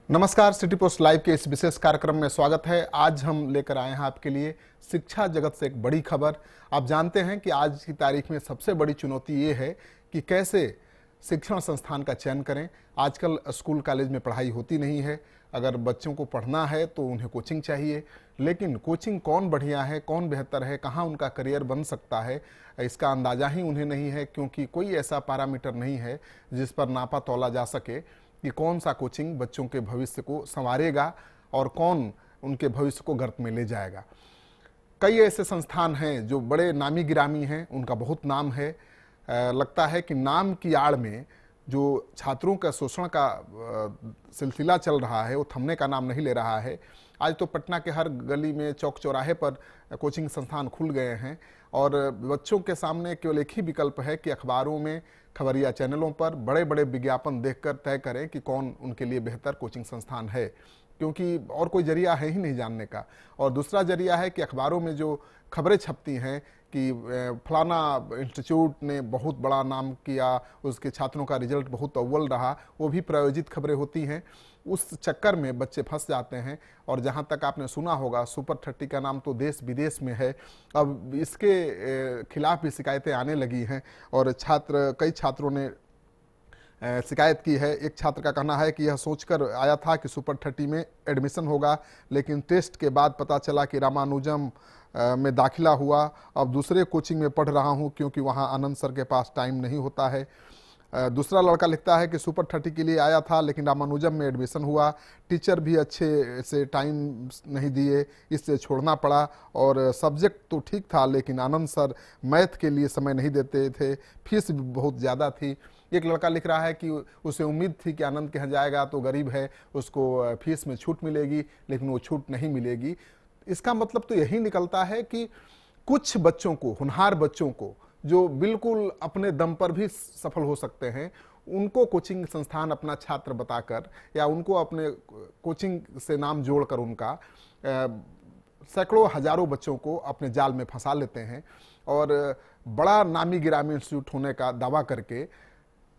नमस्कार, city post live के इस विशेष कार्यक्रम में स्वागत है। आज हम लेकर आए हैं आपके लिए शिक्षा जगत से एक बड़ी खबर। आप जानते हैं कि आज की तारीख में सबसे बड़ी चुनौती ये है कि कैसे शिक्षण संस्थान का चयन करें। आजकल स्कूल कॉलेज में पढ़ाई होती नहीं है। अगर बच्चों को पढ़ना है तो उन्हें कोचिंग चाहिए, लेकिन कोचिंग कौन बढ़िया है, कौन बेहतर है, कहाँ उनका करियर बन सकता है, इसका अंदाज़ा ही उन्हें नहीं है, क्योंकि कोई ऐसा पैरामीटर नहीं है जिस पर नापा तौला जा सके कि कौन सा कोचिंग बच्चों के भविष्य को संवारेगा और कौन उनके भविष्य को गर्त में ले जाएगा। कई ऐसे संस्थान हैं जो बड़े नामी गिरामी हैं, उनका बहुत नाम है। लगता है कि नाम की आड़ में जो छात्रों का शोषण का सिलसिला चल रहा है वो थमने का नाम नहीं ले रहा है। आज तो पटना के हर गली में, चौक चौराहे पर कोचिंग संस्थान खुल गए हैं और बच्चों के सामने केवल एक ही विकल्प है कि अखबारों में, खबरिया चैनलों पर बड़े बड़े विज्ञापन देखकर तय करें कि कौन उनके लिए बेहतर कोचिंग संस्थान है, क्योंकि और कोई जरिया है ही नहीं जानने का। और दूसरा जरिया है कि अखबारों में जो खबरें छपती हैं कि फलाना इंस्टीट्यूट ने बहुत बड़ा नाम किया, उसके छात्रों का रिजल्ट बहुत अव्वल रहा, वो भी प्रायोजित खबरें होती हैं। उस चक्कर में बच्चे फंस जाते हैं। और जहाँ तक आपने सुना होगा, सुपर 30 का नाम तो देश विदेश में है। अब इसके खिलाफ भी शिकायतें आने लगी हैं और कई छात्रों ने शिकायत की है। एक छात्र का कहना है कि यह सोचकर आया था कि सुपर 30 में एडमिशन होगा, लेकिन टेस्ट के बाद पता चला कि रामानुजम में दाखिला हुआ। अब दूसरे कोचिंग में पढ़ रहा हूं क्योंकि वहां आनंद सर के पास टाइम नहीं होता है। दूसरा लड़का लिखता है कि सुपर 30 के लिए आया था लेकिन रामानुजम में एडमिशन हुआ, टीचर भी अच्छे से टाइम नहीं दिए, इससे छोड़ना पड़ा। और सब्जेक्ट तो ठीक था लेकिन आनंद सर मैथ के लिए समय नहीं देते थे, फीस भी बहुत ज़्यादा थी। एक लड़का लिख रहा है कि उसे उम्मीद थी कि आनंद के यहाँ जाएगा तो गरीब है, उसको फीस में छूट मिलेगी, लेकिन वो छूट नहीं मिलेगी। इसका मतलब तो यही निकलता है कि कुछ बच्चों को, होनहार बच्चों को, जो बिल्कुल अपने दम पर भी सफल हो सकते हैं, उनको कोचिंग संस्थान अपना छात्र बताकर या उनको अपने कोचिंग से नाम जोड़कर उनका सैकड़ों हजारों बच्चों को अपने जाल में फंसा लेते हैं और बड़ा नामी गिरामी इंस्टीट्यूट होने का दावा करके,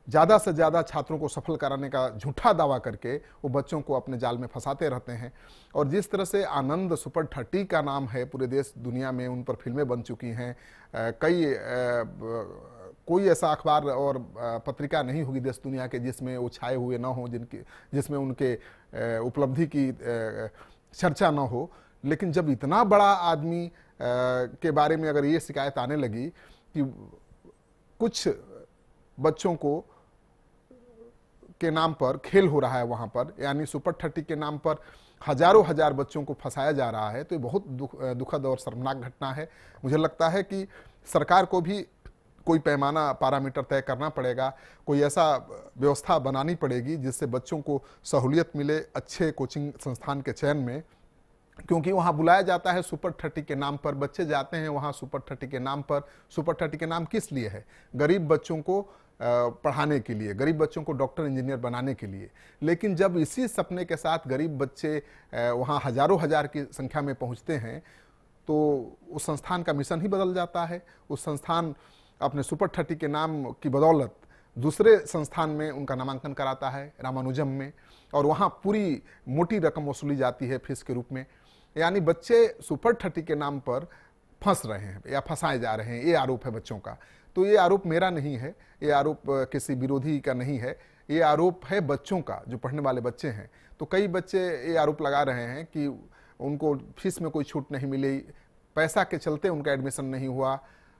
ज़्यादा से ज़्यादा छात्रों को सफल कराने का झूठा दावा करके वो बच्चों को अपने जाल में फंसाते रहते हैं। और जिस तरह से आनंद सुपर 30 का नाम है पूरे देश दुनिया में, उन पर फिल्में बन चुकी हैं। कोई ऐसा अखबार और पत्रिका नहीं होगी देश दुनिया के जिसमें वो छाए हुए ना हो, जिसमें उनके उपलब्धि की चर्चा ना हो। लेकिन जब इतना बड़ा आदमी के बारे में अगर ये शिकायत आने लगी कि कुछ बच्चों को के नाम पर खेल हो रहा है वहां पर, यानी सुपर 30 के नाम पर हजारों हजार बच्चों को फंसाया जा रहा है, तो ये बहुत दुखद और शर्मनाक घटना है। मुझे लगता है कि सरकार को भी कोई पैमाना, पैरामीटर तय करना पड़ेगा, कोई ऐसा व्यवस्था बनानी पड़ेगी जिससे बच्चों को सहूलियत मिले अच्छे कोचिंग संस्थान के चयन में। क्योंकि वहाँ बुलाया जाता है सुपर 30 के नाम पर, बच्चे जाते हैं वहाँ सुपर 30 के नाम पर। सुपर 30 के नाम किस लिए है? गरीब बच्चों को पढ़ाने के लिए, गरीब बच्चों को डॉक्टर इंजीनियर बनाने के लिए। लेकिन जब इसी सपने के साथ गरीब बच्चे वहाँ हजारों हजार की संख्या में पहुँचते हैं तो उस संस्थान का मिशन ही बदल जाता है। उस संस्थान अपने सुपर 30 के नाम की बदौलत दूसरे संस्थान में उनका नामांकन कराता है, रामानुजम में, और वहाँ पूरी मोटी रकम वसूली जाती है फीस के रूप में। यानी बच्चे सुपर 30 के नाम पर फंस रहे हैं या फंसाए जा रहे हैं, ये आरोप है बच्चों का। तो ये आरोप मेरा नहीं है, ये आरोप किसी विरोधी का नहीं है, ये आरोप है बच्चों का, जो पढ़ने वाले बच्चे हैं। तो कई बच्चे ये आरोप लगा रहे हैं कि उनको फीस में कोई छूट नहीं मिली, पैसा के चलते उनका एडमिशन नहीं हुआ।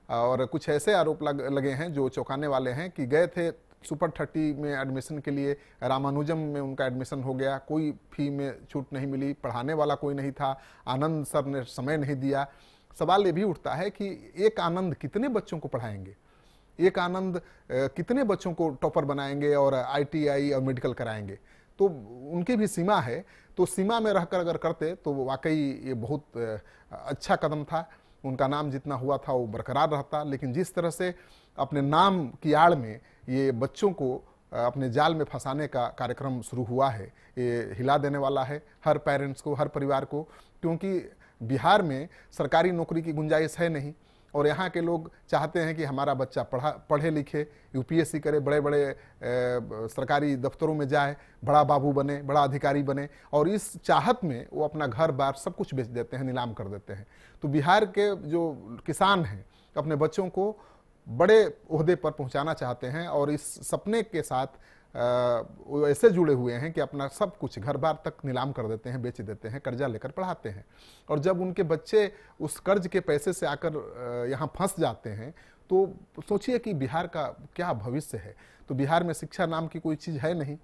और कुछ ऐसे आरोप लगे हैं जो चौंकाने वाले हैं कि गए थे सुपर 30 में एडमिशन के लिए, रामानुजम में उनका एडमिशन हो गया, कोई फी में छूट नहीं मिली, पढ़ाने वाला कोई नहीं था, आनंद सर ने समय नहीं दिया। सवाल ये भी उठता है कि एक आनंद कितने बच्चों को पढ़ाएंगे, एक आनंद कितने बच्चों को टॉपर बनाएंगे और ITI और मेडिकल कराएंगे? तो उनकी भी सीमा है। तो सीमा में रहकर अगर करते तो वाकई ये बहुत अच्छा कदम था। उनका नाम जितना हुआ था वो बरकरार रहता। लेकिन जिस तरह से अपने नाम की आड़ में ये बच्चों को अपने जाल में फंसाने का कार्यक्रम शुरू हुआ है, ये हिला देने वाला है हर पेरेंट्स को, हर परिवार को। क्योंकि बिहार में सरकारी नौकरी की गुंजाइश है नहीं, और यहाँ के लोग चाहते हैं कि हमारा बच्चा पढ़े लिखे, यूपीएससी करे, बड़े बड़े सरकारी दफ्तरों में जाए, बड़ा बाबू बने, बड़ा अधिकारी बने, और इस चाहत में वो अपना घर बार सब कुछ बेच देते हैं, नीलाम कर देते हैं। तो बिहार के जो किसान हैं अपने बच्चों को बड़े ओहदे पर पहुंचाना चाहते हैं और इस सपने के साथ वो ऐसे जुड़े हुए हैं कि अपना सब कुछ घर बार तक नीलाम कर देते हैं, बेच देते हैं, कर्जा लेकर पढ़ाते हैं। और जब उनके बच्चे उस कर्ज के पैसे से आकर यहाँ फंस जाते हैं तो सोचिए कि बिहार का क्या भविष्य है। तो बिहार में शिक्षा नाम की कोई चीज़ है नहीं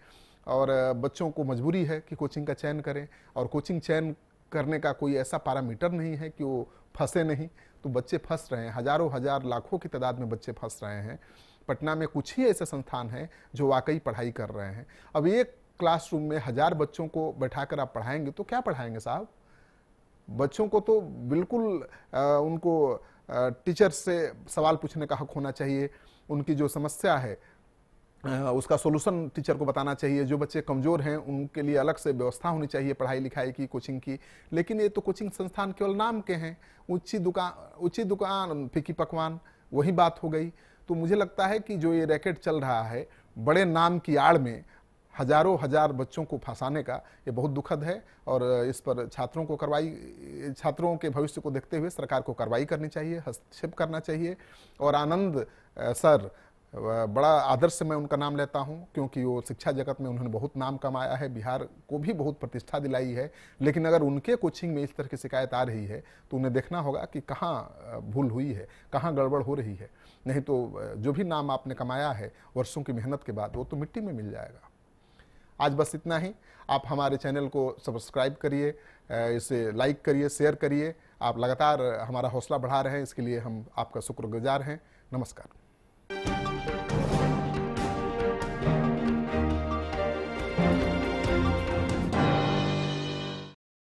और बच्चों को मजबूरी है कि कोचिंग का चयन करें, और कोचिंग चयन करने का कोई ऐसा पैरामीटर नहीं है कि वो फंसे नहीं। तो बच्चे फंस रहे हैं, हजारों हजार लाखों की तादाद में बच्चे फंस रहे हैं। पटना में कुछ ही ऐसे संस्थान हैं जो वाकई पढ़ाई कर रहे हैं। अब एक क्लासरूम में 1000 बच्चों को बैठाकर आप पढ़ाएंगे तो क्या पढ़ाएंगे साहब? बच्चों को तो बिल्कुल उनको टीचर से सवाल पूछने का हक होना चाहिए, उनकी जो समस्या है उसका सोल्यूशन टीचर को बताना चाहिए। जो बच्चे कमज़ोर हैं उनके लिए अलग से व्यवस्था होनी चाहिए पढ़ाई लिखाई की, कोचिंग की। लेकिन ये तो कोचिंग संस्थान केवल नाम के हैं, ऊंची दुकान फीकी पकवान, वही बात हो गई। तो मुझे लगता है कि जो ये रैकेट चल रहा है बड़े नाम की आड़ में हजारों हजार बच्चों को फंसाने का, ये बहुत दुखद है। और इस पर छात्रों के भविष्य को देखते हुए सरकार को कार्रवाई करनी चाहिए, हस्तक्षेप करना चाहिए। और आनंद सर, बड़ा आदर्श से मैं उनका नाम लेता हूं क्योंकि वो शिक्षा जगत में उन्होंने बहुत नाम कमाया है, बिहार को भी बहुत प्रतिष्ठा दिलाई है। लेकिन अगर उनके कोचिंग में इस तरह की शिकायत आ रही है तो उन्हें देखना होगा कि कहाँ भूल हुई है, कहाँ गड़बड़ हो रही है। नहीं तो जो भी नाम आपने कमाया है वर्षों की मेहनत के बाद, वो तो मिट्टी में मिल जाएगा। आज बस इतना ही। आप हमारे चैनल को सब्सक्राइब करिए, इसे लाइक करिए, शेयर करिए। आप लगातार हमारा हौसला बढ़ा रहे हैं, इसके लिए हम आपका शुक्रगुजार हैं। नमस्कार।